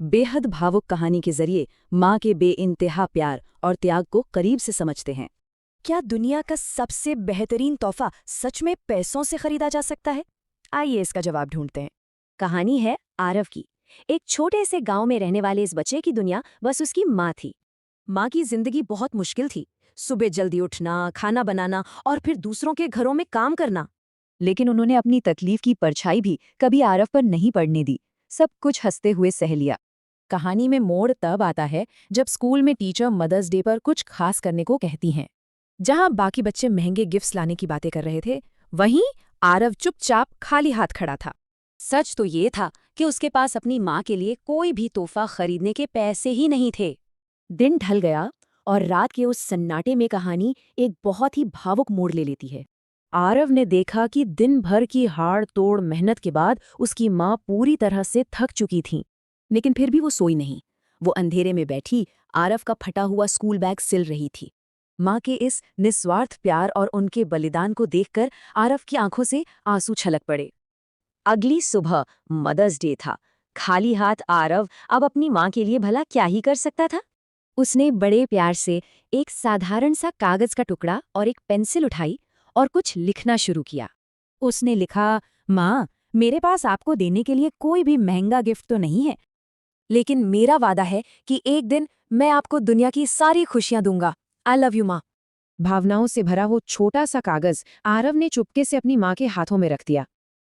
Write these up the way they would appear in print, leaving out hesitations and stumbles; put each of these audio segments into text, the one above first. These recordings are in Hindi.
बेहद भावुक कहानी के जरिए माँ के बेइंतहा प्यार और त्याग को करीब से समझते हैं। क्या दुनिया का सबसे बेहतरीन तोहफा सच में पैसों से खरीदा जा सकता है? आइए इसका जवाब ढूंढते हैं। कहानी है आरव की। एक छोटे से गांव में रहने वाले इस बच्चे की दुनिया बस उसकी माँ थी। माँ की जिंदगी बहुत मुश्किल थी। सुबह जल्दी उठना, खाना बनाना और फिर दूसरों के घरों में काम करना। लेकिन उन्होंने अपनी तकलीफ की परछाई भी कभी आरव पर नहीं पड़ने दी। सब कुछ हंसते हुए सह लिया। कहानी में मोड़ तब आता है जब स्कूल में टीचर मदर्स डे पर कुछ खास करने को कहती हैं। जहां बाकी बच्चे महंगे गिफ्ट्स लाने की बातें कर रहे थे, वहीं आरव चुपचाप खाली हाथ खड़ा था। सच तो ये था कि उसके पास अपनी माँ के लिए कोई भी तोहफा खरीदने के पैसे ही नहीं थे। दिन ढल गया और रात के उस सन्नाटे में कहानी एक बहुत ही भावुक मोड़ ले लेती है। आरव ने देखा कि दिन भर की हाड़ तोड़ मेहनत के बाद उसकी माँ पूरी तरह से थक चुकी थी। लेकिन फिर भी वो सोई नहीं। वो अंधेरे में बैठी आरव का फटा हुआ स्कूल बैग सिल रही थी। माँ के इस निस्वार्थ प्यार और उनके बलिदान को देखकर आरव की आंखों से आंसू छलक पड़े। अगली सुबह मदर्स डे था। खाली हाथ आरव अब अपनी माँ के लिए भला क्या ही कर सकता था। उसने बड़े प्यार से एक साधारण सा कागज का टुकड़ा और एक पेंसिल उठाई और कुछ लिखना शुरू किया। उसने लिखा, माँ, मेरे पास आपको देने के लिए कोई भी महंगा गिफ्ट तो नहीं है, लेकिन मेरा वादा है कि एक दिन मैं आपको दुनिया की सारी खुशियां दूंगा। आई लव यू माँ। भावनाओं से भरा वो छोटा सा कागज आरव ने चुपके से अपनी माँ के हाथों में रख दिया।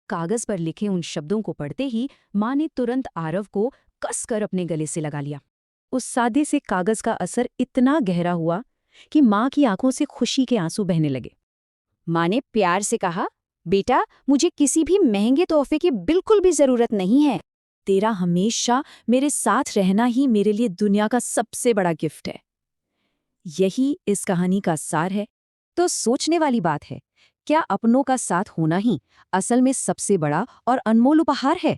कागज पर लिखे उन शब्दों को पढ़ते ही माँ ने तुरंत आरव को कसकर अपने गले से लगा लिया। उस सादे से कागज का असर इतना गहरा हुआ कि माँ की आंखों से खुशी के आंसू बहने लगे। माँ ने प्यार से कहा, बेटा, मुझे किसी भी महंगे तोहफे की बिल्कुल भी जरूरत नहीं है। तेरा हमेशा मेरे साथ रहना ही मेरे लिए दुनिया का सबसे बड़ा गिफ्ट है। यही इस कहानी का सार है। तो सोचने वाली बात है, क्या अपनों का साथ होना ही असल में सबसे बड़ा और अनमोल उपहार है?